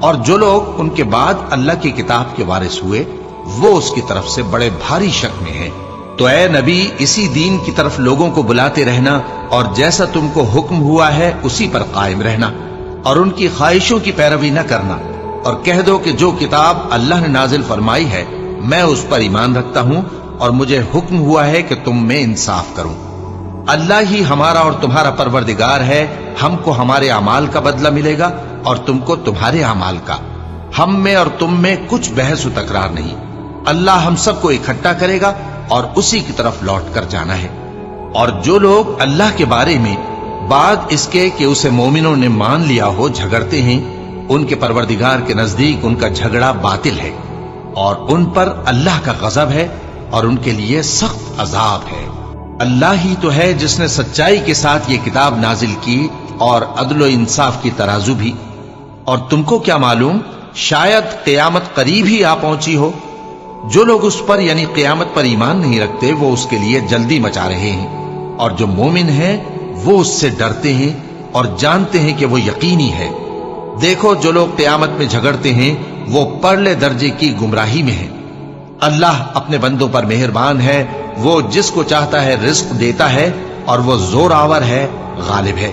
اور جو لوگ ان کے بعد اللہ کی کتاب کے وارث ہوئے وہ اس کی طرف سے بڑے بھاری شک میں ہیں۔ تو اے نبی اسی دین کی طرف لوگوں کو بلاتے رہنا اور جیسا تم کو حکم ہوا ہے اسی پر قائم رہنا اور ان کی خواہشوں کی پیروی نہ کرنا، اور کہہ دو کہ جو کتاب اللہ نے نازل فرمائی ہے میں اس پر ایمان رکھتا ہوں اور مجھے حکم ہوا ہے کہ تم میں انصاف کروں۔ اللہ ہی ہمارا اور تمہارا پروردگار ہے، ہم کو ہمارے اعمال کا بدلہ ملے گا اور تم کو تمہارے اعمال کا، ہم میں اور تم میں کچھ بحث و تکرار نہیں۔ اللہ ہم سب کو اکٹھا کرے گا اور اسی کی طرف لوٹ کر جانا ہے۔ اور جو لوگ اللہ کے بارے میں بعد اس کے کہ اسے مومنوں نے مان لیا ہو جھگڑتے ہیں، ان کے پروردگار کے نزدیک ان کا جھگڑا باطل ہے اور ان پر اللہ کا غضب ہے اور ان کے لیے سخت عذاب ہے۔ اللہ ہی تو ہے جس نے سچائی کے ساتھ یہ کتاب نازل کی اور عدل و انصاف کی ترازو بھی، اور تم کو کیا معلوم شاید قیامت قریب ہی آ پہنچی ہو۔ جو لوگ اس پر یعنی قیامت پر ایمان نہیں رکھتے وہ اس کے لیے جلدی مچا رہے ہیں، اور جو مومن ہیں وہ اس سے ڈرتے ہیں اور جانتے ہیں کہ وہ یقینی ہے۔ دیکھو جو لوگ قیامت میں جھگڑتے ہیں وہ پرلے درجے کی گمراہی میں ہیں۔ اللہ اپنے بندوں پر مہربان ہے، وہ جس کو چاہتا ہے رزق دیتا ہے اور وہ زور آور ہے، غالب ہے۔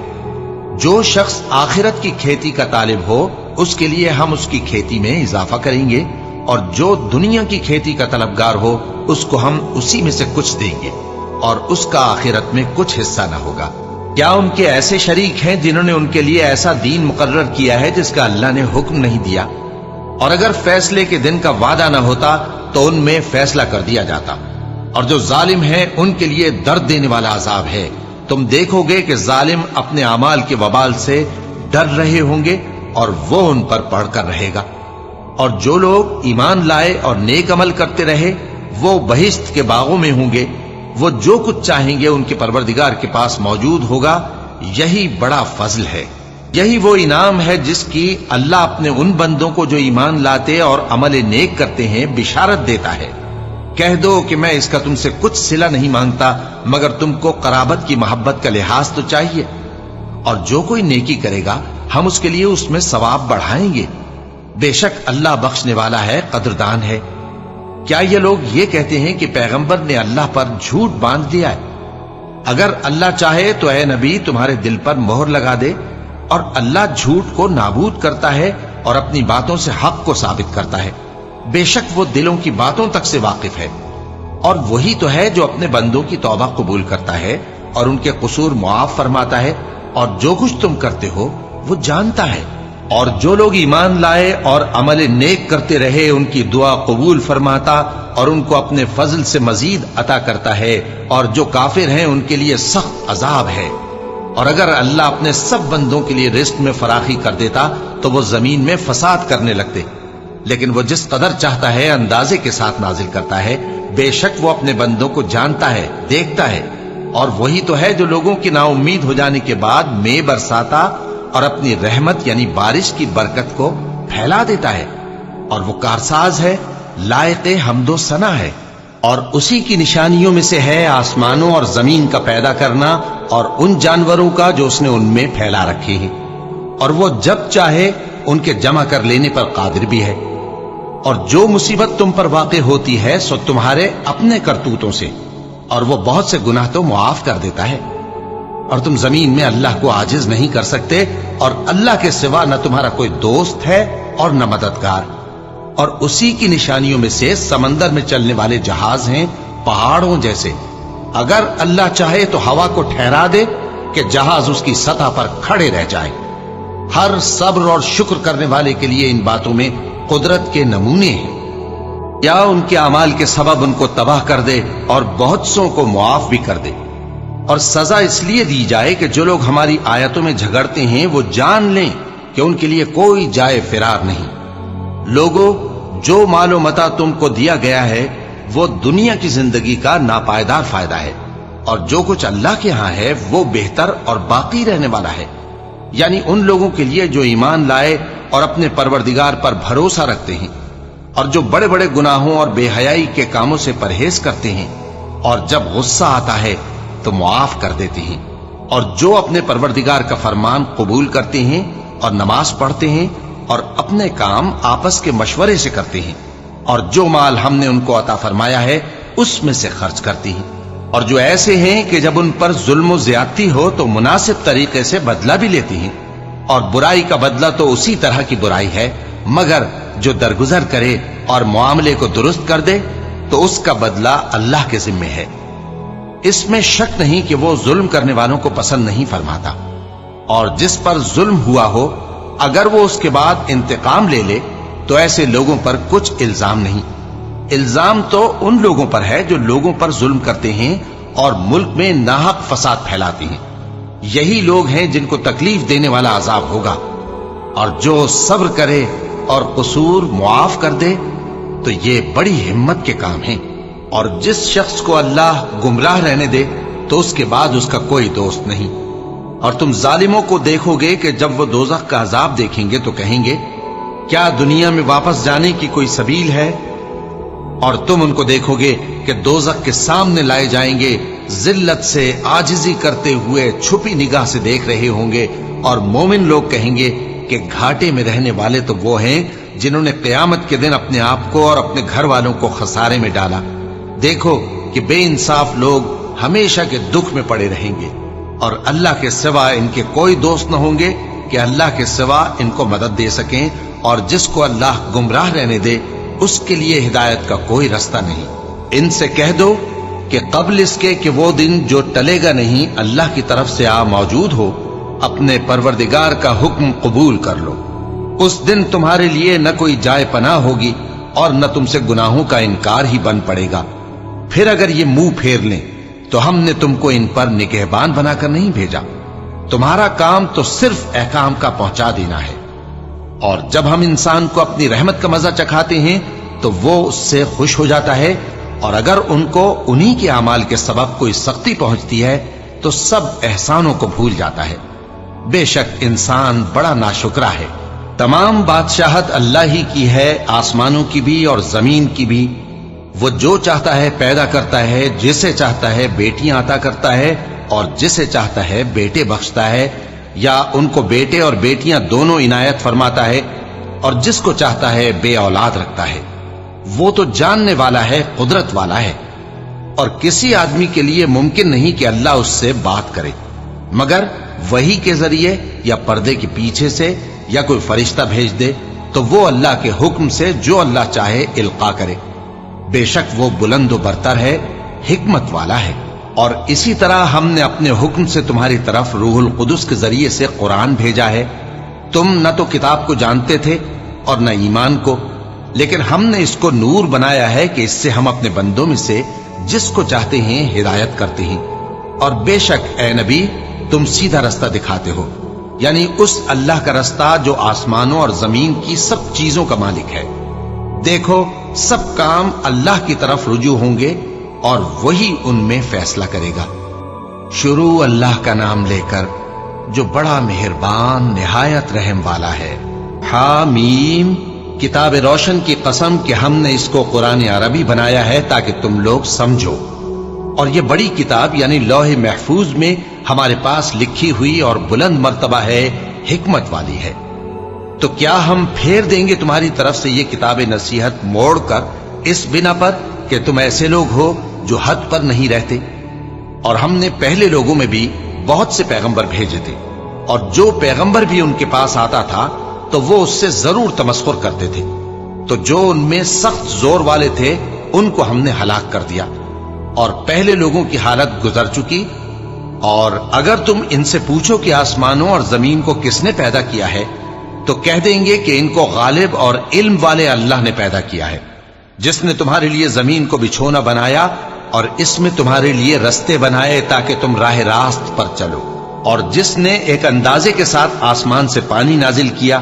جو شخص آخرت کی کھیتی کا طالب ہو اس کے لیے ہم اس کی کھیتی میں اضافہ کریں گے، اور جو دنیا کی کھیتی کا طلبگار ہو اس کو ہم اسی میں سے کچھ دیں گے اور اس کا آخرت میں کچھ حصہ نہ ہوگا۔ کیا ان کے ایسے شریک ہیں جنہوں نے ان کے لیے ایسا دین مقرر کیا ہے جس کا اللہ نے حکم نہیں دیا؟ اور اگر فیصلے کے دن کا وعدہ نہ ہوتا تو ان میں فیصلہ کر دیا جاتا۔ اور جو ظالم ہیں ان کے لیے درد دینے والا عذاب ہے۔ تم دیکھو گے کہ ظالم اپنے اعمال کے وبال سے ڈر رہے ہوں گے اور وہ ان پر پڑھ کر رہے گا۔ اور جو لوگ ایمان لائے اور نیک عمل کرتے رہے وہ بہشت کے باغوں میں ہوں گے، وہ جو کچھ چاہیں گے ان کے پروردگار کے پاس موجود ہوگا۔ یہی بڑا فضل ہے، یہی وہ انعام ہے جس کی اللہ اپنے ان بندوں کو جو ایمان لاتے اور عمل نیک کرتے ہیں بشارت دیتا ہے۔ کہہ دو کہ میں اس کا تم سے کچھ صلہ نہیں مانگتا مگر تم کو قرابت کی محبت کا لحاظ تو چاہیے، اور جو کوئی نیکی کرے گا ہم اس کے لیے اس میں ثواب بڑھائیں گے۔ بے شک اللہ بخشنے والا ہے، قدردان ہے۔ کیا یہ لوگ یہ کہتے ہیں کہ پیغمبر نے اللہ پر جھوٹ باندھ دیا ہے؟ اگر اللہ چاہے تو اے نبی تمہارے دل پر مہر لگا دے، اور اللہ جھوٹ کو نابود کرتا ہے اور اپنی باتوں سے حق کو ثابت کرتا ہے۔ بے شک وہ دلوں کی باتوں تک سے واقف ہے، اور وہی تو ہے جو اپنے بندوں کی توبہ قبول کرتا ہے اور ان کے قصور معاف فرماتا ہے، اور جو کچھ تم کرتے ہو وہ جانتا ہے۔ اور جو لوگ ایمان لائے اور عمل نیک کرتے رہے ان کی دعا قبول فرماتا اور ان کو اپنے فضل سے مزید عطا کرتا ہے، اور جو کافر ہیں ان کے لیے سخت عذاب ہے۔ اور اگر اللہ اپنے سب بندوں کے لیے رزق میں فراخی کر دیتا تو وہ زمین میں فساد کرنے لگتے، لیکن وہ جس قدر چاہتا ہے اندازے کے ساتھ نازل کرتا ہے۔ بے شک وہ اپنے بندوں کو جانتا ہے، دیکھتا ہے، اور وہی تو ہے جو لوگوں کی نا امید ہو جانے کے بعد مے برساتا اور اپنی رحمت یعنی بارش کی برکت کو پھیلا دیتا ہے، اور وہ کارساز ہے، لائق حمد و ثنا ہے۔ اور اسی کی نشانیوں میں سے ہے آسمانوں اور زمین کا پیدا کرنا اور ان جانوروں کا جو اس نے ان میں پھیلا رکھے ہیں، اور وہ جب چاہے ان کے جمع کر لینے پر قادر بھی ہے۔ اور جو مصیبت تم پر واقع ہوتی ہے سو تمہارے اپنے کرتوتوں سے، اور وہ بہت سے گناہ تو معاف کر دیتا ہے۔ اور تم زمین میں اللہ کو عاجز نہیں کر سکتے، اور اللہ کے سوا نہ تمہارا کوئی دوست ہے اور نہ مددگار۔ اور اسی کی نشانیوں میں سے سمندر میں چلنے والے جہاز ہیں پہاڑوں جیسے۔ اگر اللہ چاہے تو ہوا کو ٹھہرا دے کہ جہاز اس کی سطح پر کھڑے رہ جائیں۔ ہر صبر اور شکر کرنے والے کے لیے ان باتوں میں قدرت کے نمونے ہیں۔ یا ان کے اعمال کے سبب ان کو تباہ کر دے اور بہت سوں کو معاف بھی کر دے۔ اور سزا اس لیے دی جائے کہ جو لوگ ہماری آیتوں میں جھگڑتے ہیں وہ جان لیں کہ ان کے لیے کوئی جائے فرار نہیں۔ لوگوں، جو مال و متاع تم کو دیا گیا ہے وہ دنیا کی زندگی کا ناپائیدار فائدہ ہے، اور جو کچھ اللہ کے ہاں ہے وہ بہتر اور باقی رہنے والا ہے، یعنی ان لوگوں کے لیے جو ایمان لائے اور اپنے پروردگار پر بھروسہ رکھتے ہیں، اور جو بڑے بڑے گناہوں اور بے حیائی کے کاموں سے پرہیز کرتے ہیں، اور جب غصہ آتا ہے تو معاف کر دیتے ہیں، اور جو اپنے پروردگار کا فرمان قبول کرتے ہیں اور نماز پڑھتے ہیں اور اپنے کام آپس کے مشورے سے کرتے ہیں، اور جو مال ہم نے ان کو عطا فرمایا ہے اس میں سے خرچ کرتی ہیں، اور جو ایسے ہیں کہ جب ان پر ظلم و زیادتی ہو تو مناسب طریقے سے بدلہ بھی لیتی ہیں، اور برائی کا بدلہ تو اسی طرح کی برائی ہے، مگر جو درگزر کرے اور معاملے کو درست کر دے تو اس کا بدلہ اللہ کے ذمے ہے۔ اس میں شک نہیں کہ وہ ظلم کرنے والوں کو پسند نہیں فرماتا، اور جس پر ظلم ہوا ہو اگر وہ اس کے بعد انتقام لے لے تو ایسے لوگوں پر کچھ الزام نہیں۔ الزام تو ان لوگوں پر ہے جو لوگوں پر ظلم کرتے ہیں اور ملک میں ناحق فساد پھیلاتے ہیں، یہی لوگ ہیں جن کو تکلیف دینے والا عذاب ہوگا، اور جو صبر کرے اور قصور معاف کر دے تو یہ بڑی ہمت کے کام ہیں۔ اور جس شخص کو اللہ گمراہ رہنے دے تو اس کے بعد اس کا کوئی دوست نہیں۔ اور تم ظالموں کو دیکھو گے کہ جب وہ دوزخ کا عذاب دیکھیں گے تو کہیں گے کیا دنیا میں واپس جانے کی کوئی سبیل ہے؟ اور تم ان کو دیکھو گے کہ دوزخ کے سامنے لائے جائیں گے، ذلت سے عاجزی کرتے ہوئے چھپی نگاہ سے دیکھ رہے ہوں گے، اور مومن لوگ کہیں گے کہ گھاٹے میں رہنے والے تو وہ ہیں جنہوں نے قیامت کے دن اپنے آپ کو اور اپنے گھر والوں کو خسارے میں ڈالا۔ دیکھو کہ بے انصاف لوگ ہمیشہ کے دکھ میں پڑے رہیں گے، اور اللہ کے سوا ان کے کوئی دوست نہ ہوں گے کہ اللہ کے سوا ان کو مدد دے سکیں، اور جس کو اللہ گمراہ رہنے دے اس کے لیے ہدایت کا کوئی رستہ نہیں۔ ان سے کہہ دو کہ قبل اس کے کہ وہ دن جو ٹلے گا نہیں اللہ کی طرف سے موجود ہو، اپنے پروردگار کا حکم قبول کر لو۔ اس دن تمہارے لیے نہ کوئی جائے پناہ ہوگی اور نہ تم سے گناہوں کا انکار ہی بن پڑے گا۔ پھر اگر یہ منہ پھیر لیں تو ہم نے تم کو ان پر نگہبان بنا کر نہیں بھیجا، تمہارا کام تو صرف احکام کا پہنچا دینا ہے۔ اور جب ہم انسان کو اپنی رحمت کا مزہ چکھاتے ہیں تو وہ اس سے خوش ہو جاتا ہے، اور اگر ان کو انہی کے اعمال کے سبب کوئی سختی پہنچتی ہے تو سب احسانوں کو بھول جاتا ہے۔ بے شک انسان بڑا ناشکرا ہے۔ تمام بادشاہت اللہ ہی کی ہے، آسمانوں کی بھی اور زمین کی بھی۔ وہ جو چاہتا ہے پیدا کرتا ہے، جسے چاہتا ہے بیٹیاں عطا کرتا ہے اور جسے چاہتا ہے بیٹے بخشتا ہے، یا ان کو بیٹے اور بیٹیاں دونوں عنایت فرماتا ہے، اور جس کو چاہتا ہے بے اولاد رکھتا ہے۔ وہ تو جاننے والا ہے، قدرت والا ہے، اور کسی آدمی کے لیے ممکن نہیں کہ اللہ اس سے بات کرے مگر وحی کے ذریعے یا پردے کے پیچھے سے، یا کوئی فرشتہ بھیج دے تو وہ اللہ کے حکم سے جو اللہ چاہے القا کرے۔ بے شک وہ بلند و برتر ہے، حکمت والا ہے۔ اور اسی طرح ہم نے اپنے حکم سے تمہاری طرف روح القدس کے ذریعے سے قرآن بھیجا ہے۔ تم نہ تو کتاب کو جانتے تھے اور نہ ایمان کو، لیکن ہم نے اس کو نور بنایا ہے کہ اس سے ہم اپنے بندوں میں سے جس کو چاہتے ہیں ہدایت کرتے ہیں۔ اور بے شک اے نبی تم سیدھا رستہ دکھاتے ہو، یعنی اس اللہ کا رستہ جو آسمانوں اور زمین کی سب چیزوں کا مالک ہے۔ دیکھو سب کام اللہ کی طرف رجوع ہوں گے اور وہی ان میں فیصلہ کرے گا۔ شروع اللہ کا نام لے کر جو بڑا مہربان نہایت رحم والا ہے۔ حامیم، کتاب روشن کی قسم کہ ہم نے اس کو قرآن عربی بنایا ہے تاکہ تم لوگ سمجھو، اور یہ بڑی کتاب یعنی لوح محفوظ میں ہمارے پاس لکھی ہوئی اور بلند مرتبہ ہے، حکمت والی ہے۔ تو کیا ہم پھیر دیں گے تمہاری طرف سے یہ کتاب نصیحت موڑ کر اس بنا پر کہ تم ایسے لوگ ہو جو حد پر نہیں رہتے؟ اور ہم نے پہلے لوگوں میں بھی بہت سے پیغمبر بھیجے تھے، اور جو پیغمبر بھی ان کے پاس آتا تھا تو وہ اس سے ضرور تمسخر کرتے تھے، تو جو ان میں سخت زور والے تھے ان کو ہم نے ہلاک کر دیا، اور پہلے لوگوں کی حالت گزر چکی۔ اور اگر تم ان سے پوچھو کہ آسمانوں اور زمین کو کس نے پیدا کیا ہے تو کہہ دیں گے کہ ان کو غالب اور علم والے اللہ نے پیدا کیا ہے، جس نے تمہارے لیے زمین کو بچھونا بنایا اور اس میں تمہارے لیے رستے بنائے تاکہ تم راہ راست پر چلو، اور جس نے ایک اندازے کے ساتھ آسمان سے پانی نازل کیا،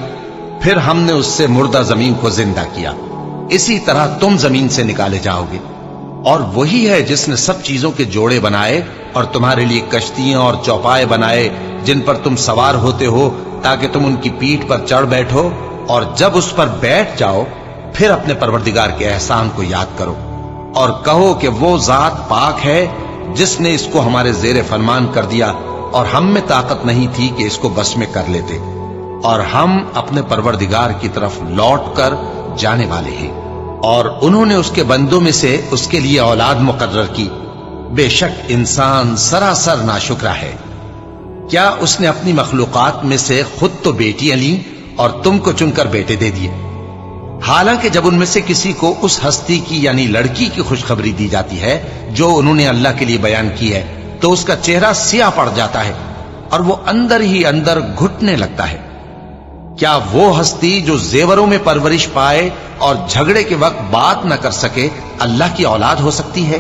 پھر ہم نے اس سے مردہ زمین کو زندہ کیا، اسی طرح تم زمین سے نکالے جاؤ گے۔ اور وہی ہے جس نے سب چیزوں کے جوڑے بنائے اور تمہارے لیے کشتیاں اور چوپائے بنائے جن پر تم سوار ہوتے ہو تاکہ تم ان کی پیٹھ پر چڑھ بیٹھو، اور جب اس پر بیٹھ جاؤ پھر اپنے پروردگار کے احسان کو یاد کرو اور کہو کہ وہ ذات پاک ہے جس نے اس کو ہمارے زیر فرمان کر دیا اور ہم میں طاقت نہیں تھی کہ اس کو بس میں کر لیتے۔ اور ہم اپنے پروردگار کی طرف لوٹ کر جانے والے ہیں۔ اور انہوں نے اس کے بندوں میں سے اس کے لیے اولاد مقرر کی، بے شک انسان سراسر ناشکرا ہے۔ کیا اس نے اپنی مخلوقات میں سے خود تو بیٹیاں لیں اور تم کو چن کر بیٹے دے دیے؟ حالانکہ جب ان میں سے کسی کو اس ہستی کی یعنی لڑکی کی خوشخبری دی جاتی ہے جو انہوں نے اللہ کے لیے بیان کی ہے تو اس کا چہرہ سیاہ پڑ جاتا ہے اور وہ اندر ہی اندر گھٹنے لگتا ہے۔ کیا وہ ہستی جو زیوروں میں پرورش پائے اور جھگڑے کے وقت بات نہ کر سکے اللہ کی اولاد ہو سکتی ہے؟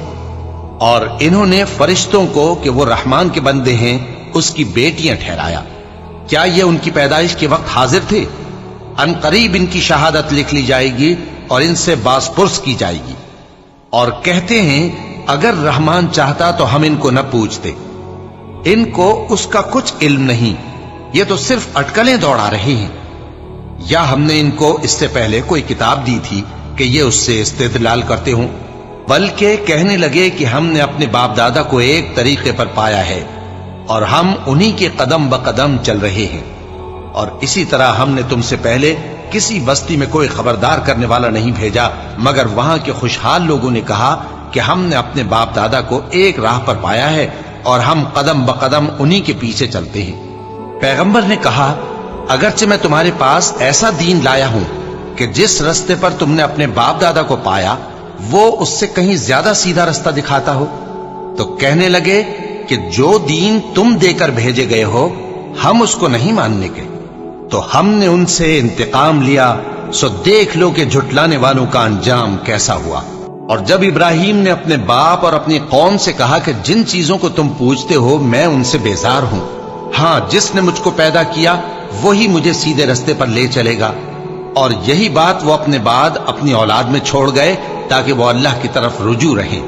اور انہوں نے فرشتوں کو کہ وہ رحمان کے بندے ہیں اس کی بیٹیاں ٹھہرایا۔ کیا یہ ان کی پیدائش کے وقت حاضر تھے؟ ان قریب ان کی شہادت لکھ لی جائے گی اور ان سے باز پرس کی جائے گی۔ اور کہتے ہیں اگر رحمان چاہتا تو ہم ان کو نہ پوچھتے، ان کو اس کا کچھ علم نہیں، یہ تو صرف اٹکلیں دوڑا رہے ہیں۔ یا ہم نے ان کو اس سے پہلے کوئی کتاب دی تھی کہ یہ اس سے استدلال کرتے ہوں؟ بلکہ کہنے لگے کہ ہم نے اپنے باپ دادا کو ایک طریقے پر پایا ہے اور ہم انہی کے قدم بقدم چل رہے ہیں۔ اور اسی طرح ہم نے تم سے پہلے کسی بستی میں کوئی خبردار کرنے والا نہیں بھیجا مگر وہاں کے خوشحال لوگوں نے کہا کہ ہم نے اپنے باپ دادا کو ایک راہ پر پایا ہے اور ہم قدم بقدم انہی کے پیچھے چلتے ہیں۔ پیغمبر نے کہا اگرچہ میں تمہارے پاس ایسا دین لایا ہوں کہ جس رستے پر تم نے اپنے باپ دادا کو پایا وہ اس سے کہیں زیادہ سیدھا رستہ دکھاتا ہو، تو کہنے لگے کہ جو دین تم دے کر بھیجے گئے ہو ہم اس کو نہیں ماننے کے، تو ہم نے ان سے انتقام لیا، سو دیکھ لو کہ جھٹلانے والوں کا انجام کیسا ہوا۔ اور جب ابراہیم نے اپنے باپ اور اپنی قوم سے کہا کہ جن چیزوں کو تم پوچھتے ہو میں ان سے بیزار ہوں، ہاں جس نے مجھ کو پیدا کیا وہی مجھے سیدھے رستے پر لے چلے گا، اور یہی بات وہ اپنے بعد اپنی اولاد میں چھوڑ گئے تاکہ وہ اللہ کی طرف رجوع رہیں۔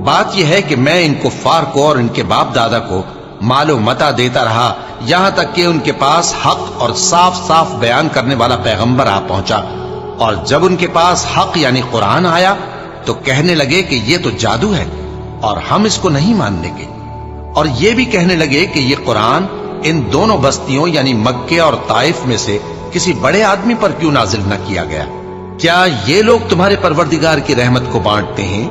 بات یہ ہے کہ میں ان کفار کو اور ان کے باپ دادا کو مال و متاع دیتا رہا یہاں تک کہ ان کے پاس حق اور صاف صاف بیان کرنے والا پیغمبر آ پہنچا، اور جب ان کے پاس حق یعنی قرآن آیا تو کہنے لگے کہ یہ تو جادو ہے اور ہم اس کو نہیں ماننے کے، اور یہ بھی کہنے لگے کہ یہ قرآن ان دونوں بستیوں یعنی مکے اور طائف میں سے کسی بڑے آدمی پر کیوں نازل نہ کیا گیا؟ کیا یہ لوگ تمہارے پروردگار کی رحمت کو بانٹتے ہیں؟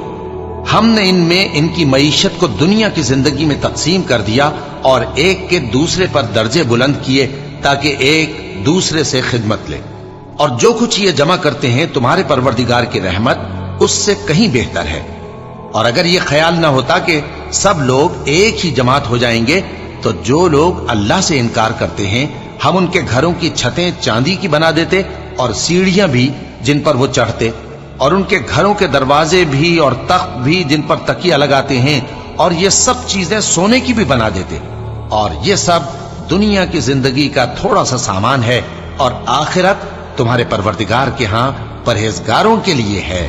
ہم نے ان میں ان کی معیشت کو دنیا کی زندگی میں تقسیم کر دیا اور ایک کے دوسرے پر درجے بلند کیے تاکہ ایک دوسرے سے خدمت لے، اور جو کچھ یہ جمع کرتے ہیں تمہارے پروردگار کی رحمت اس سے کہیں بہتر ہے۔ اور اگر یہ خیال نہ ہوتا کہ سب لوگ ایک ہی جماعت ہو جائیں گے تو جو لوگ اللہ سے انکار کرتے ہیں ہم ان کے گھروں کی چھتیں چاندی کی بنا دیتے اور سیڑھیاں بھی جن پر وہ چڑھتے، اور ان کے گھروں کے دروازے بھی اور تخت بھی جن پر تکیہ لگاتے ہیں، اور یہ سب چیزیں سونے کی بھی بنا دیتے، اور یہ سب دنیا کی زندگی کا تھوڑا سا سامان ہے، اور آخرت تمہارے پروردگار کے ہاں پرہیزگاروں کے لیے ہے۔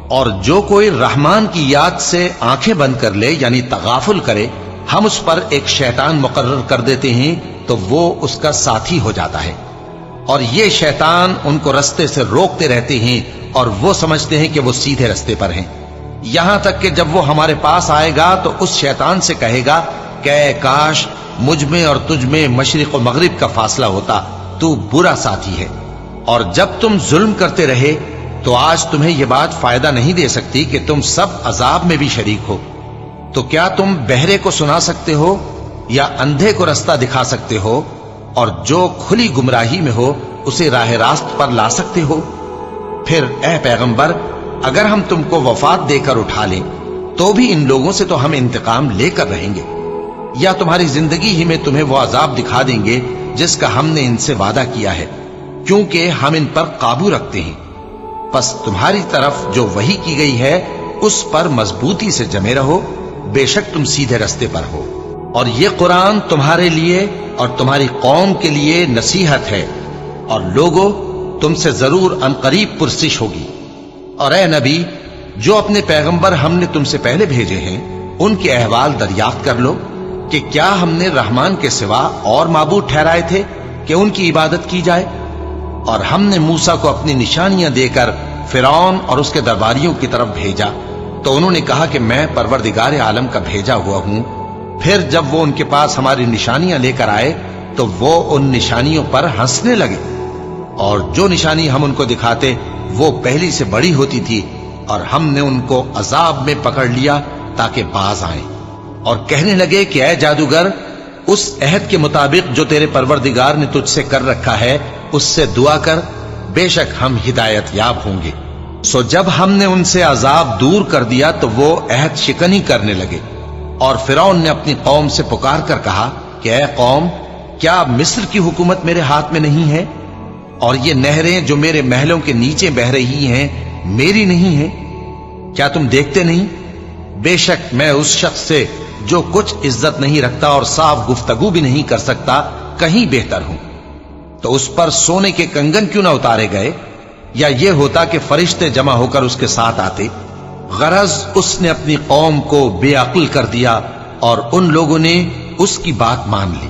اور جو کوئی رحمان کی یاد سے آنکھیں بند کر لے یعنی تغافل کرے ہم اس پر ایک شیطان مقرر کر دیتے ہیں تو وہ اس کا ساتھی ہو جاتا ہے، اور یہ شیطان ان کو رستے سے روکتے رہتے ہیں اور وہ سمجھتے ہیں کہ وہ سیدھے رستے پر ہیں، یہاں تک کہ جب وہ ہمارے پاس آئے گا تو اس شیطان سے کہے گا کہ اے کاش مجھ میں اور تجھ میں مشرق و مغرب کا فاصلہ ہوتا، تو برا ساتھی ہے۔ اور جب تم ظلم کرتے رہے تو آج تمہیں یہ بات فائدہ نہیں دے سکتی کہ تم سب عذاب میں بھی شریک ہو، تو کیا تم بہرے کو سنا سکتے ہو یا اندھے کو رستہ دکھا سکتے ہو، اور جو کھلی گمراہی میں ہو اسے راہ راست پر لا سکتے ہو؟ پھر اے پیغمبر اگر ہم تم کو وفات دے کر اٹھا لیں تو بھی ان لوگوں سے تو ہم انتقام لے کر رہیں گے، یا تمہاری زندگی ہی میں تمہیں وہ عذاب دکھا دیں گے جس کا ہم نے ان سے وعدہ کیا ہے، کیونکہ ہم ان پر قابو رکھتے ہیں۔ پس تمہاری طرف جو وحی کی گئی ہے اس پر مضبوطی سے جمے رہو، بے شک تم سیدھے رستے پر ہو، اور یہ قرآن تمہارے لیے اور تمہاری قوم کے لیے نصیحت ہے، اور لوگوں تم سے ضرور عنقریب پرسش ہوگی۔ اور اے نبی جو اپنے پیغمبر ہم نے تم سے پہلے بھیجے ہیں ان کے احوال دریافت کر لو کہ کیا ہم نے رحمان کے سوا اور معبود ٹھہرائے تھے کہ ان کی عبادت کی جائے؟ اور ہم نے موسیٰ کو اپنی نشانیاں دے کر فرعون اور اس کے درباریوں کی طرف بھیجا تو انہوں نے کہا کہ میں پروردگار عالم کا بھیجا ہوا ہوں۔ پھر جب وہ ان کے پاس ہماری نشانیاں لے کر آئے تو وہ ان نشانیوں پر ہنسنے لگے، اور جو نشانی ہم ان کو دکھاتے وہ پہلی سے بڑی ہوتی تھی، اور ہم نے ان کو عذاب میں پکڑ لیا تاکہ باز آئیں، اور کہنے لگے کہ اے جادوگر، اس عہد کے مطابق جو تیرے پروردگار نے تجھ سے کر رکھا ہے اس سے دعا کر، بے شک ہم ہدایت یاب ہوں گے۔ سو جب ہم نے ان سے عذاب دور کر دیا تو وہ عہد شکنی کرنے لگے، اور فرعون نے اپنی قوم سے پکار کر کہا کہ اے قوم، کیا مصر کی حکومت میرے ہاتھ میں نہیں ہے؟ اور یہ نہریں جو میرے محلوں کے نیچے بہ رہی ہیں میری نہیں ہیں؟ کیا تم دیکھتے نہیں؟ بے شک میں اس شخص سے جو کچھ عزت نہیں رکھتا اور صاف گفتگو بھی نہیں کر سکتا کہیں بہتر ہوں۔ تو اس پر سونے کے کنگن کیوں نہ اتارے گئے، یا یہ ہوتا کہ فرشتے جمع ہو کر اس کے ساتھ آتے؟ غرض اس نے اپنی قوم کو بے عقل کر دیا، اور ان لوگوں نے اس کی بات مان لی۔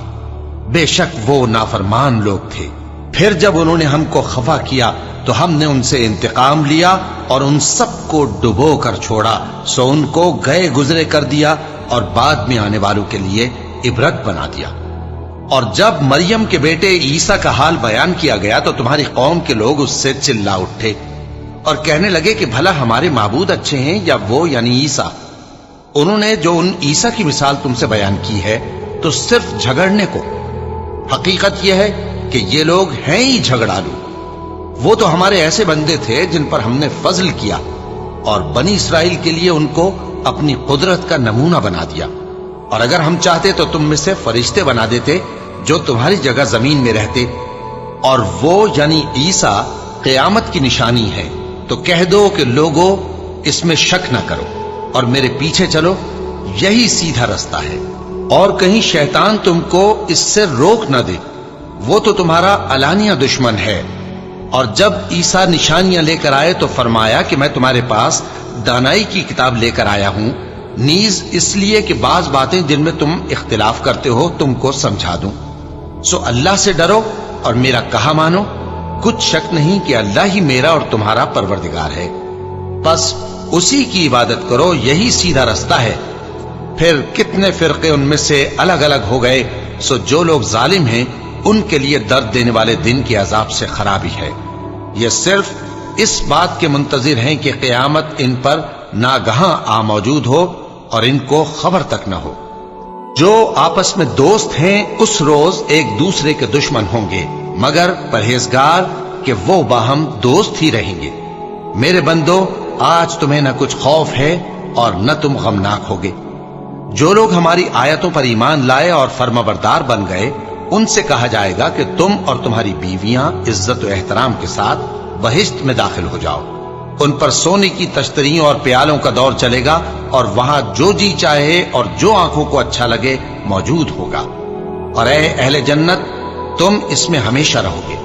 بے شک وہ نافرمان لوگ تھے۔ پھر جب انہوں نے ہم کو خفا کیا تو ہم نے ان سے انتقام لیا اور ان سب کو ڈبو کر چھوڑا، سو ان کو گئے گزرے کر دیا اور بعد میں آنے والوں کے لیے عبرت بنا دیا۔ اور جب مریم کے بیٹے عیسیٰ کا حال بیان کیا گیا تو تمہاری قوم کے لوگ اس سے چلا اٹھے اور کہنے لگے کہ بھلا ہمارے معبود اچھے ہیں یا وہ یعنی عیسیٰ؟ انہوں نے جو ان عیسیٰ کی مثال تم سے بیان کی ہے تو صرف جھگڑنے کو۔ حقیقت یہ ہے کہ یہ لوگ ہیں ہی جھگڑالو۔ وہ تو ہمارے ایسے بندے تھے جن پر ہم نے فضل کیا، اور بنی اسرائیل کے لیے ان کو اپنی قدرت کا نمونہ بنا دیا۔ اور اگر ہم چاہتے تو تم میں سے فرشتے بنا دیتے جو تمہاری جگہ زمین میں رہتے، اور وہ یعنی عیسیٰ قیامت کی نشانی ہے۔ تو کہہ دو کہ لوگوں، اس میں شک نہ کرو اور میرے پیچھے چلو، یہی سیدھا رستہ ہے، اور کہیں شیطان تم کو اس سے روک نہ دے، وہ تو تمہارا علانیہ دشمن ہے۔ اور جب عیسیٰ نشانیاں لے کر آئے تو فرمایا کہ میں تمہارے پاس دانائی کی کتاب لے کر آیا ہوں، نیز اس لیے کہ بعض باتیں جن میں تم اختلاف کرتے ہو تم کو سمجھا دوں۔ سو اللہ سے ڈرو اور میرا کہا مانو، کچھ شک نہیں کہ اللہ ہی میرا اور تمہارا پروردگار ہے، بس اسی کی عبادت کرو، یہی سیدھا رستہ ہے۔ پھر کتنے فرقے ان میں سے الگ الگ ہو گئے، سو جو لوگ ظالم ہیں ان کے لیے درد دینے والے دن کے عذاب سے خرابی ہے۔ یہ صرف اس بات کے منتظر ہیں کہ قیامت ان پر ناگہاں آ موجود ہو اور ان کو خبر تک نہ ہو۔ جو آپس میں دوست ہیں اس روز ایک دوسرے کے دشمن ہوں گے، مگر پرہیزگار کہ وہ باہم دوست ہی رہیں گے۔ میرے بندو، آج تمہیں نہ کچھ خوف ہے اور نہ تم غمناک ہوگے۔ جو لوگ ہماری آیتوں پر ایمان لائے اور فرمانبردار بن گئے، ان سے کہا جائے گا کہ تم اور تمہاری بیویاں عزت و احترام کے ساتھ بہشت میں داخل ہو جاؤ۔ ان پر سونے کی تشتریوں اور پیالوں کا دور چلے گا، اور وہاں جو جی چاہے اور جو آنکھوں کو اچھا لگے موجود ہوگا۔ اور اے اہل جنت، تم اس میں ہمیشہ رہو گے،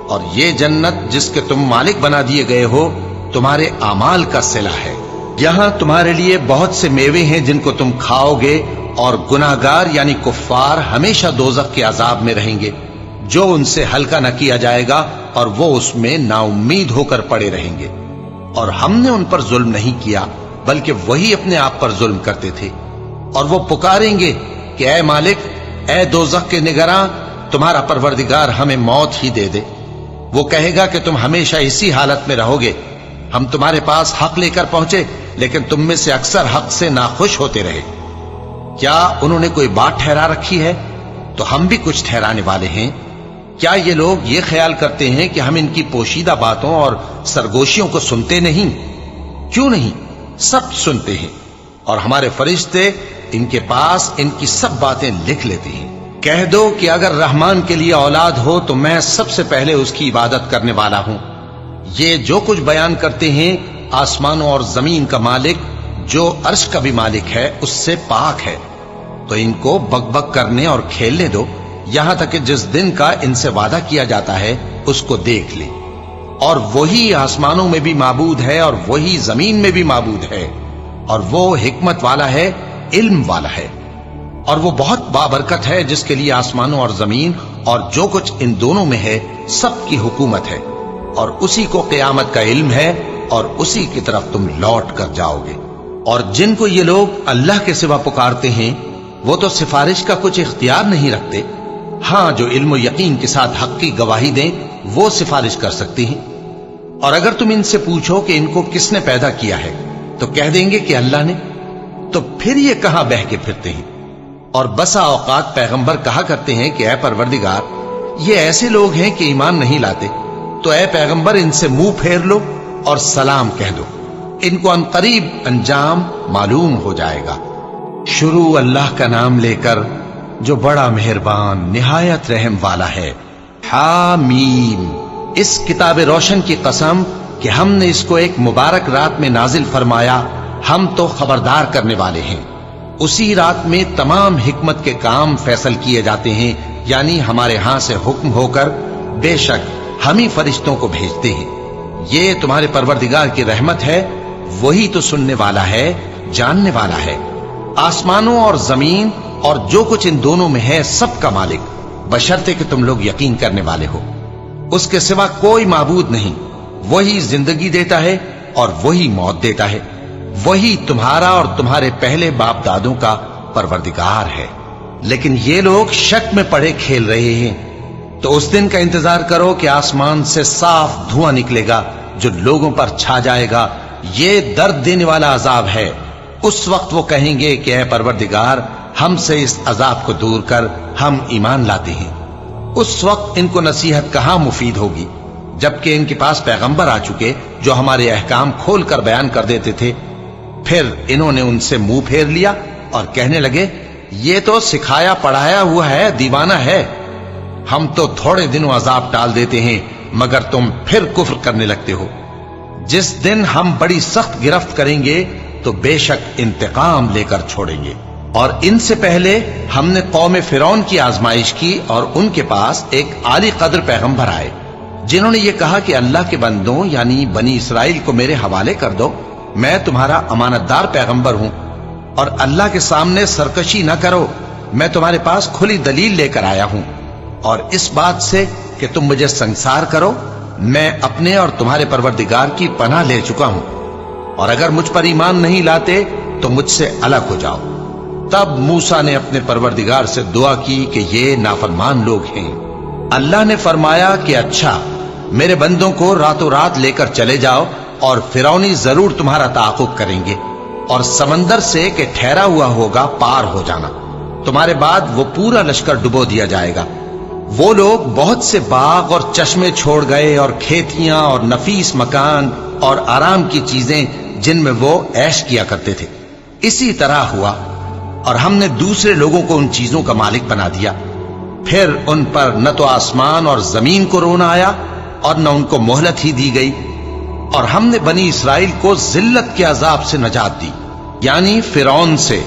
اور یہ جنت جس کے تم مالک بنا دیے گئے ہو تمہارے اعمال کا صلہ ہے۔ یہاں تمہارے لیے بہت سے میوے ہیں جن کو تم کھاؤ گے، اور گناہگار یعنی کفار ہمیشہ دوزخ کے عذاب میں رہیں گے، جو ان سے ہلکا نہ کیا جائے گا، اور وہ اس میں نا امید ہو کر پڑے رہیں گے۔ اور ہم نے ان پر ظلم نہیں کیا بلکہ وہی اپنے آپ پر ظلم کرتے تھے۔ اور وہ پکاریں گے کہ اے مالک، اے دوزخ کے نگراں، تمہارا پروردگار ہمیں موت ہی دے دے۔ وہ کہے گا کہ تم ہمیشہ اسی حالت میں رہو گے، ہم تمہارے پاس حق لے کر پہنچے لیکن تم میں سے اکثر حق سے ناخوش ہوتے رہے۔ کیا انہوں نے کوئی بات ٹھہرا رکھی ہے؟ تو ہم بھی کچھ ٹھہرانے والے ہیں۔ کیا یہ لوگ یہ خیال کرتے ہیں کہ ہم ان کی پوشیدہ باتوں اور سرگوشیوں کو سنتے نہیں؟ کیوں نہیں، سب سنتے ہیں، اور ہمارے فرشتے ان کے پاس ان کی سب باتیں لکھ لیتے ہیں۔ کہہ دو کہ اگر رحمان کے لیے اولاد ہو تو میں سب سے پہلے اس کی عبادت کرنے والا ہوں۔ یہ جو کچھ بیان کرتے ہیں آسمانوں اور زمین کا مالک جو عرش کا بھی مالک ہے اس سے پاک ہے، تو ان کو بک بک کرنے اور کھیلنے دو، یہاں تک کہ جس دن کا ان سے وعدہ کیا جاتا ہے اس کو دیکھ لے۔ اور وہی آسمانوں میں بھی معبود ہے اور وہی زمین میں بھی معبود ہے، اور وہ حکمت والا ہے، علم والا ہے، اور وہ بہت بابرکت ہے جس کے لیے آسمانوں اور زمین اور جو کچھ ان دونوں میں ہے سب کی حکومت ہے، اور اسی کو قیامت کا علم ہے، اور اسی کی طرف تم لوٹ کر جاؤ گے۔ اور جن کو یہ لوگ اللہ کے سوا پکارتے ہیں وہ تو سفارش کا کچھ اختیار نہیں رکھتے، ہاں جو علم و یقین کے ساتھ حق کی گواہی دیں وہ سفارش کر سکتی ہیں۔ اور اگر تم ان سے پوچھو کہ ان کو کس نے پیدا کیا ہے تو کہہ دیں گے کہ اللہ نے، تو پھر یہ کہاں بہہ کے پھرتے ہیں؟ اور بسا اوقات پیغمبر کہا کرتے ہیں کہ اے پروردگار، یہ ایسے لوگ ہیں کہ ایمان نہیں لاتے، تو اے پیغمبر ان سے منہ پھیر لو اور سلام کہہ دو، ان کو عنقریب انجام معلوم ہو جائے گا۔ شروع اللہ کا نام لے کر جو بڑا مہربان نہایت رحم والا ہے۔ حامیم، اس کتاب روشن کی قسم کہ ہم نے اس کو ایک مبارک رات میں نازل فرمایا، ہم تو خبردار کرنے والے ہیں۔ اسی رات میں تمام حکمت کے کام فیصل کیے جاتے ہیں، یعنی ہمارے ہاں سے حکم ہو کر بے شک ہم ہی فرشتوں کو بھیجتے ہیں۔ یہ تمہارے پروردگار کی رحمت ہے، وہی تو سننے والا ہے، جاننے والا ہے۔ آسمانوں اور زمین اور جو کچھ ان دونوں میں ہے سب کا مالک، بشرطے کہ تم لوگ یقین کرنے والے ہو۔ اس کے سوا کوئی معبود نہیں، وہی زندگی دیتا ہے اور وہی موت دیتا ہے، وہی تمہارا اور تمہارے پہلے باپ دادوں کا پروردگار ہے۔ لیکن یہ لوگ شک میں پڑے کھیل رہے ہیں۔ تو اس دن کا انتظار کرو کہ آسمان سے صاف دھواں نکلے گا جو لوگوں پر چھا جائے گا، یہ درد دینے والا عذاب ہے۔ اس وقت وہ کہیں گے کہ اے پروردگار، ہم سے اس عذاب کو دور کر، ہم ایمان لاتے ہیں۔ اس وقت ان کو نصیحت کہاں مفید ہوگی، جبکہ ان کے پاس پیغمبر آ چکے جو ہمارے احکام کھول کر بیان کر دیتے تھے۔ پھر انہوں نے ان سے منہ پھیر لیا اور کہنے لگے، یہ تو سکھایا پڑھایا ہوا ہے، دیوانہ ہے، ہم تو تھوڑے دنوں عذاب ٹال دیتے ہیں مگر تم پھر کفر کرنے لگتے ہو۔ جس دن ہم بڑی سخت گرفت کریں گے تو بے شک انتقام لے کر چھوڑیں گے۔ اور ان سے پہلے ہم نے قوم فرعون کی آزمائش کی اور ان کے پاس ایک عالی قدر پیغمبر آئے جنہوں نے یہ کہا کہ اللہ کے بندوں یعنی بنی اسرائیل کو میرے حوالے کر دو، میں تمہارا امانت دار پیغمبر ہوں، اور اللہ کے سامنے سرکشی نہ کرو، میں تمہارے پاس کھلی دلیل لے کر آیا ہوں، اور اس بات سے کہ تم مجھے سنسار کرو، میں اپنے اور تمہارے پروردگار کی پناہ لے چکا ہوں، اور اگر مجھ پر ایمان نہیں لاتے تو مجھ سے الگ ہو جاؤ۔ تب موسیٰ نے اپنے پروردگار سے دعا کی کہ یہ نافرمان لوگ ہیں۔ اللہ نے فرمایا کہ اچھا، میرے بندوں کو راتوں رات لے کر چلے جاؤ، اور فرعونی ضرور تمہارا تعاقب کریں گے، اور سمندر سے کہ ٹھہرا ہوا ہوگا پار ہو جانا، تمہارے بعد وہ پورا لشکر ڈبو دیا جائے گا۔ وہ لوگ بہت سے باغ اور چشمے چھوڑ گئے، اور کھیتیاں اور نفیس مکان اور آرام کی چیزیں جن میں وہ عیش کیا کرتے تھے۔ اسی طرح ہوا، اور ہم نے دوسرے لوگوں کو ان چیزوں کا مالک بنا دیا۔ پھر ان پر نہ تو آسمان اور زمین کو رونا آیا اور نہ ان کو مہلت ہی دی گئی، اور ہم نے بنی اسرائیل کو ذلت کے عذاب سے نجات دی، یعنی فرعون سے۔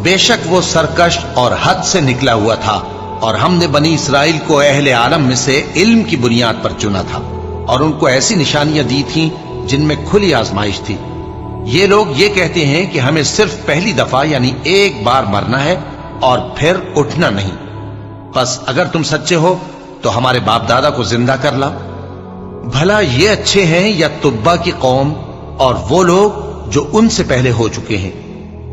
بے شک وہ سرکش اور حد سے نکلا ہوا تھا، اور ہم نے بنی اسرائیل کو اہل عالم میں سے علم کی بنیاد پر چنا تھا، اور ان کو ایسی نشانیاں دی تھیں جن میں کھلی آزمائش تھی۔ یہ لوگ یہ کہتے ہیں کہ ہمیں صرف پہلی دفعہ یعنی ایک بار مرنا ہے اور پھر اٹھنا نہیں، پس اگر تم سچے ہو تو ہمارے باپ دادا کو زندہ کر لاؤ۔ بھلا یہ اچھے ہیں یا تبا کی قوم اور وہ لوگ جو ان سے پہلے ہو چکے ہیں؟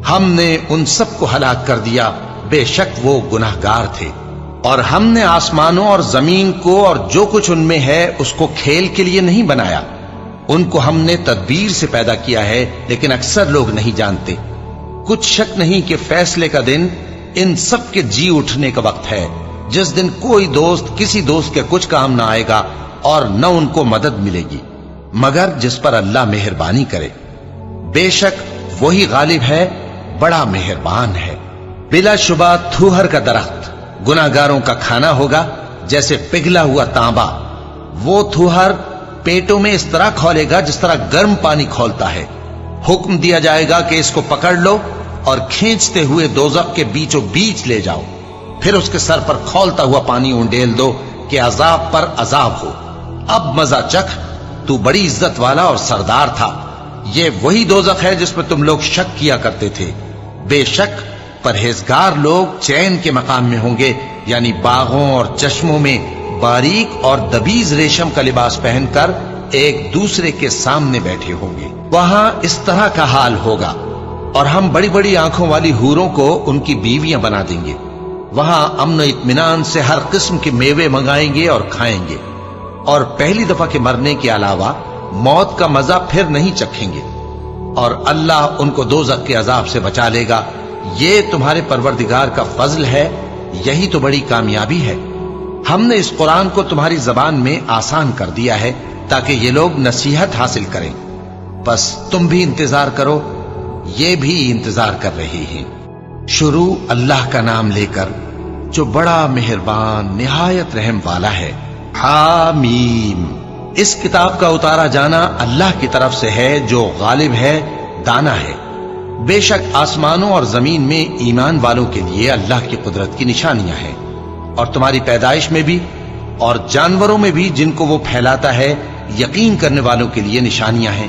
ہم نے ان سب کو ہلاک کر دیا، بے شک وہ گناہگار تھے۔ اور ہم نے آسمانوں اور زمین کو اور جو کچھ ان میں ہے اس کو کھیل کے لیے نہیں بنایا، ان کو ہم نے تدبیر سے پیدا کیا ہے، لیکن اکثر لوگ نہیں جانتے۔ کچھ شک نہیں کہ فیصلے کا دن ان سب کے جی اٹھنے کا وقت ہے، جس دن کوئی دوست کسی دوست کے کچھ کام نہ آئے گا اور نہ ان کو مدد ملے گی مگر جس پر اللہ مہربانی کرے۔ بے شک وہی غالب ہے، بڑا مہربان ہے۔ بلا شبہ تھوہر کا درخت گناہگاروں کا کھانا ہوگا، جیسے پگھلا ہوا تانبا۔ وہ تھوہر پیٹوں میں اس طرح کھولے گا جس طرح گرم پانی کھولتا ہے۔ حکم دیا جائے گا کہ اس کو پکڑ لو اور کھینچتے ہوئے دوزخ کے بیچوں بیچ لے جاؤ، پھر اس کے سر پر کھولتا ہوا پانی اونڈیل دو کہ عذاب پر عذاب ہو۔ اب مزہ چکھ، تو بڑی عزت والا اور سردار تھا۔ یہ وہی دوزخ ہے جس پر تم لوگ شک کیا کرتے تھے۔ بے شک پرہیزگار لوگ چین کے مقام میں ہوں گے، یعنی باغوں اور چشموں میں باریک اور دبیز ریشم کا لباس پہن کر ایک دوسرے کے سامنے بیٹھے ہوں گے۔ وہاں اس طرح کا حال ہوگا، اور ہم بڑی بڑی آنکھوں والی حوروں کو ان کی بیویاں بنا دیں گے۔ وہاں امن و اطمینان سے ہر قسم کے میوے منگائیں گے اور کھائیں گے، اور پہلی دفعہ کے مرنے کے علاوہ موت کا مزہ پھر نہیں چکھیں گے، اور اللہ ان کو دوزخ کے عذاب سے بچا لے گا۔ یہ تمہارے پروردگار کا فضل ہے، یہی تو بڑی کامیابی ہے۔ ہم نے اس قرآن کو تمہاری زبان میں آسان کر دیا ہے تاکہ یہ لوگ نصیحت حاصل کریں، بس تم بھی انتظار کرو، یہ بھی انتظار کر رہے ہیں۔ شروع اللہ کا نام لے کر جو بڑا مہربان نہایت رحم والا ہے۔ حامیم۔ اس کتاب کا اتارا جانا اللہ کی طرف سے ہے جو غالب ہے، دانا ہے۔ بے شک آسمانوں اور زمین میں ایمان والوں کے لیے اللہ کی قدرت کی نشانیاں ہیں، اور تمہاری پیدائش میں بھی اور جانوروں میں بھی جن کو وہ پھیلاتا ہے یقین کرنے والوں کے لیے نشانیاں ہیں،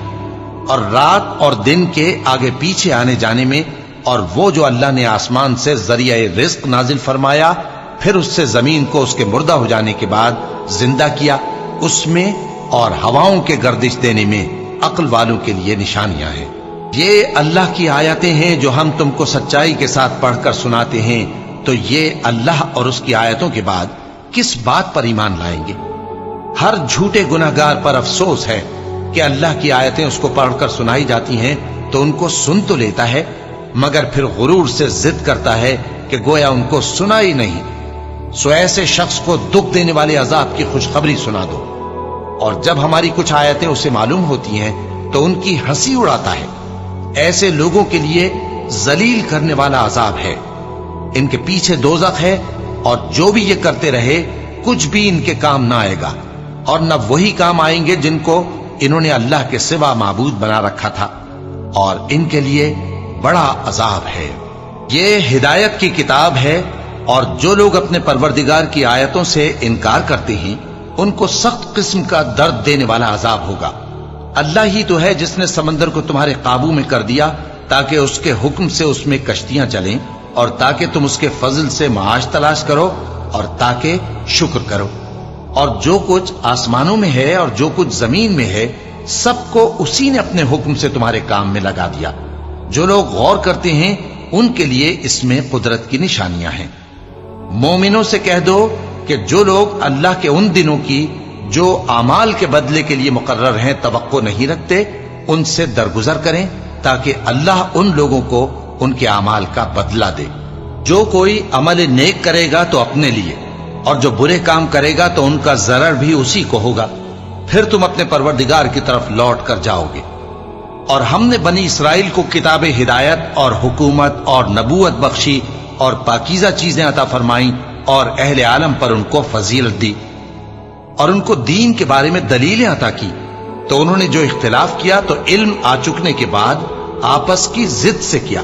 اور رات اور دن کے آگے پیچھے آنے جانے میں، اور وہ جو اللہ نے آسمان سے ذریعہ رزق نازل فرمایا پھر اس سے زمین کو اس کے مردہ ہو جانے کے بعد زندہ کیا، اس میں اور ہواؤں کے گردش دینے میں عقل والوں کے لیے نشانیاں ہیں۔ یہ اللہ کی آیتیں ہیں جو ہم تم کو سچائی کے ساتھ پڑھ کر سناتے ہیں، تو یہ اللہ اور اس کی آیتوں کے بعد کس بات پر ایمان لائیں گے؟ ہر جھوٹے گناہگار پر افسوس ہے کہ اللہ کی آیتیں اس کو پڑھ کر سنائی جاتی ہیں تو ان کو سن تو لیتا ہے، مگر پھر غرور سے ضد کرتا ہے کہ گویا ان کو سنا ہی نہیں۔ سو ایسے شخص کو دکھ دینے والے عذاب کی خوشخبری سنا دو، اور جب ہماری کچھ آیتیں اسے معلوم ہوتی ہیں تو ان کی ہنسی اڑاتا ہے۔ ایسے لوگوں کے لیے ذلیل کرنے والا عذاب ہے، ان کے پیچھے دوزخ ہے، اور جو بھی یہ کرتے رہے کچھ بھی ان کے کام نہ آئے گا، اور نہ وہی کام آئیں گے جن کو انہوں نے اللہ کے سوا معبود بنا رکھا تھا، اور ان کے لیے بڑا عذاب ہے۔ یہ ہدایت کی کتاب ہے، اور جو لوگ اپنے پروردگار کی آیتوں سے انکار کرتے ہیں ان کو سخت قسم کا درد دینے والا عذاب ہوگا۔ اللہ ہی تو ہے جس نے سمندر کو تمہارے قابو میں کر دیا تاکہ اس کے حکم سے اس میں کشتیاں چلیں، اور تاکہ تم اس کے فضل سے معاش تلاش کرو، اور تاکہ شکر کرو۔ اور جو کچھ آسمانوں میں ہے اور جو کچھ زمین میں ہے سب کو اسی نے اپنے حکم سے تمہارے کام میں لگا دیا۔ جو لوگ غور کرتے ہیں ان کے لیے اس میں قدرت کی نشانیاں ہیں۔ مومنوں سے کہہ دو کہ جو لوگ اللہ کے ان دنوں کی جو اعمال کے بدلے کے لیے مقرر ہیں توقع نہیں رکھتے، ان سے درگزر کریں تاکہ اللہ ان لوگوں کو ان کے اعمال کا بدلہ دے۔ جو کوئی عمل نیک کرے گا تو اپنے لیے، اور جو برے کام کرے گا تو ان کا ضرر بھی اسی کو ہوگا، پھر تم اپنے پروردگار کی طرف لوٹ کر جاؤ گے۔ اور ہم نے بنی اسرائیل کو کتاب ہدایت اور حکومت اور نبوت بخشی، اور پاکیزہ چیزیں عطا فرمائیں، اور اہل عالم پر ان کو فضیلت دی، اور ان کو دین کے بارے میں دلیلیں عطا کی، تو انہوں نے جو اختلاف کیا تو علم آ چکنے کے بعد آپس کی ضد سے کیا۔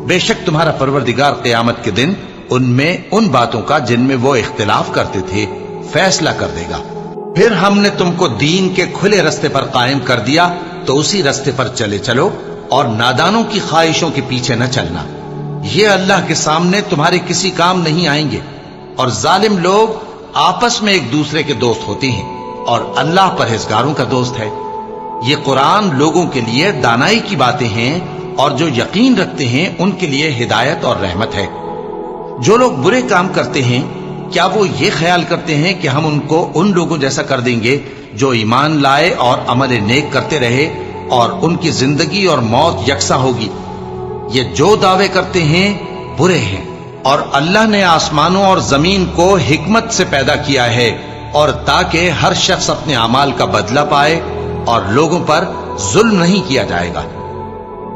بے شک تمہارا پروردگار قیامت کے دن ان میں ان باتوں کا جن میں وہ اختلاف کرتے تھے فیصلہ کر دے گا۔ پھر ہم نے تم کو دین کے کھلے رستے پر قائم کر دیا، تو اسی رستے پر چلے چلو، اور نادانوں کی خواہشوں کے پیچھے نہ چلنا۔ یہ اللہ کے سامنے تمہارے کسی کام نہیں آئیں گے، اور ظالم لوگ آپس میں ایک دوسرے کے دوست ہوتے ہیں، اور اللہ پرہیزگاروں کا دوست ہے۔ یہ قرآن لوگوں کے لیے دانائی کی باتیں ہیں، اور جو یقین رکھتے ہیں ان کے لیے ہدایت اور رحمت ہے۔ جو لوگ برے کام کرتے ہیں کیا وہ یہ خیال کرتے ہیں کہ ہم ان کو ان لوگوں جیسا کر دیں گے جو ایمان لائے اور عمل نیک کرتے رہے، اور ان کی زندگی اور موت یکساں ہوگی؟ یہ جو دعوے کرتے ہیں برے ہیں، اور اللہ نے آسمانوں اور زمین کو حکمت سے پیدا کیا ہے، اور تاکہ ہر شخص اپنے اعمال کا بدلہ پائے، اور لوگوں پر ظلم نہیں کیا جائے گا۔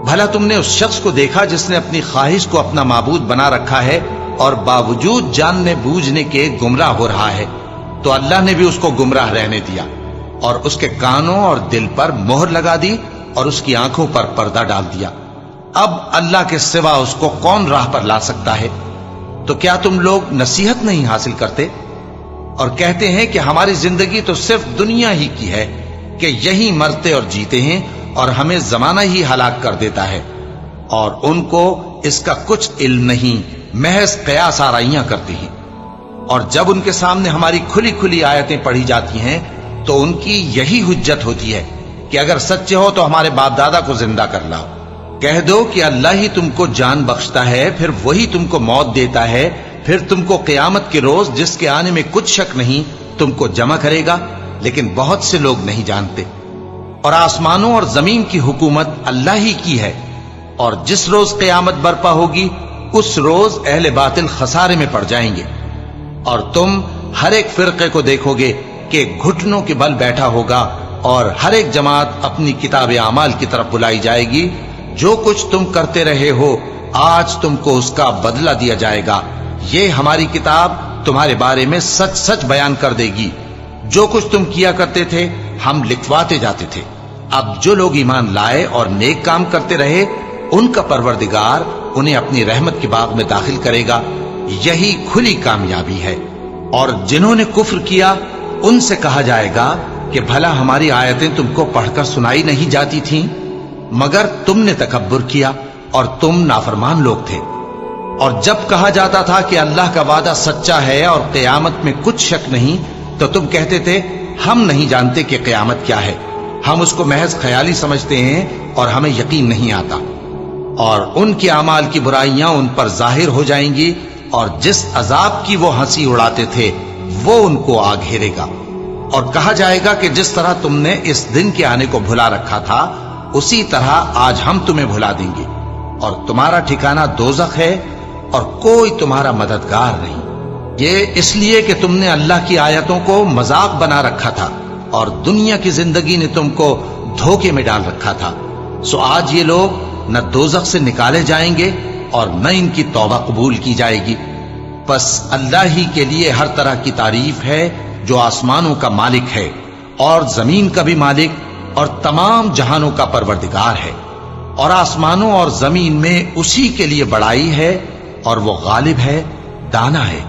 بھلا تم نے اس شخص کو دیکھا جس نے اپنی خواہش کو اپنا معبود بنا رکھا ہے اور باوجود جاننے بوجھنے کے گمراہ ہو رہا ہے؟ تو اللہ نے بھی اس کو گمراہ رہنے دیا، اور اس کے کانوں اور دل پر مہر لگا دی، اور اس کی آنکھوں پر پردہ ڈال دیا۔ اب اللہ کے سوا اس کو کون راہ پر لا سکتا ہے؟ تو کیا تم لوگ نصیحت نہیں حاصل کرتے اور کہتے ہیں کہ ہماری زندگی تو صرف دنیا ہی کی ہے، کہ یہی مرتے اور جیتے ہیں، اور ہمیں زمانہ ہی ہلاک کر دیتا ہے؟ اور ان کو اس کا کچھ علم نہیں، محض قیاس آرائیاں کرتے ہیں۔ اور جب ان کے سامنے ہماری کھلی کھلی آیتیں پڑھی جاتی ہیں تو ان کی یہی حجت ہوتی ہے کہ اگر سچے ہو تو ہمارے باپ دادا کو زندہ کر لاؤ۔ کہہ دو کہ اللہ ہی تم کو جان بخشتا ہے، پھر وہی تم کو موت دیتا ہے، پھر تم کو قیامت کے روز جس کے آنے میں کچھ شک نہیں تم کو جمع کرے گا، لیکن بہت سے لوگ نہیں جانتے۔ اور آسمانوں اور زمین کی حکومت اللہ ہی کی ہے، اور جس روز قیامت برپا ہوگی اس روز اہل باطل خسارے میں پڑ جائیں گے۔ اور تم ہر ایک فرقے کو دیکھو گے کہ گھٹنوں کے بل بیٹھا ہوگا، اور ہر ایک جماعت اپنی کتاب اعمال کی طرف بلائی جائے گی۔ جو کچھ تم کرتے رہے ہو آج تم کو اس کا بدلہ دیا جائے گا، یہ ہماری کتاب تمہارے بارے میں سچ سچ بیان کر دے گی۔ جو کچھ تم کیا کرتے تھے ہم لکھواتے جاتے تھے۔ اب جو لوگ ایمان لائے اور نیک کام کرتے رہے ان کا پروردگار انہیں اپنی رحمت کے باغ میں داخل کرے گا، یہی کھلی کامیابی ہے۔ اور جنہوں نے کفر کیا ان سے کہا جائے گا کہ بھلا ہماری آیتیں تم کو پڑھ کر سنائی نہیں جاتی تھیں؟ مگر تم نے تکبر کیا اور تم نافرمان لوگ تھے۔ اور جب کہا جاتا تھا کہ اللہ کا وعدہ سچا ہے اور قیامت میں کچھ شک نہیں، تو تم کہتے تھے ہم نہیں جانتے کہ قیامت کیا ہے، ہم اس کو محض خیالی سمجھتے ہیں اور ہمیں یقین نہیں آتا۔ اور ان کے اعمال کی برائیاں ان پر ظاہر ہو جائیں گی، اور جس عذاب کی وہ ہنسی اڑاتے تھے وہ ان کو آ گھیرے گا۔ اور کہا جائے گا کہ جس طرح تم نے اس دن کے آنے کو بھلا رکھا تھا اسی طرح آج ہم تمہیں بھلا دیں گے، اور تمہارا ٹھکانہ دوزخ ہے اور کوئی تمہارا مددگار نہیں۔ یہ اس لیے کہ تم نے اللہ کی آیتوں کو مذاق بنا رکھا تھا اور دنیا کی زندگی نے تم کو دھوکے میں ڈال رکھا تھا، سو آج یہ لوگ نہ دوزخ سے نکالے جائیں گے اور نہ ان کی توبہ قبول کی جائے گی۔ پس اللہ ہی کے لیے ہر طرح کی تعریف ہے جو آسمانوں کا مالک ہے اور زمین کا بھی مالک اور تمام جہانوں کا پروردگار ہے۔ اور آسمانوں اور زمین میں اسی کے لیے بڑائی ہے، اور وہ غالب ہے، دانا ہے۔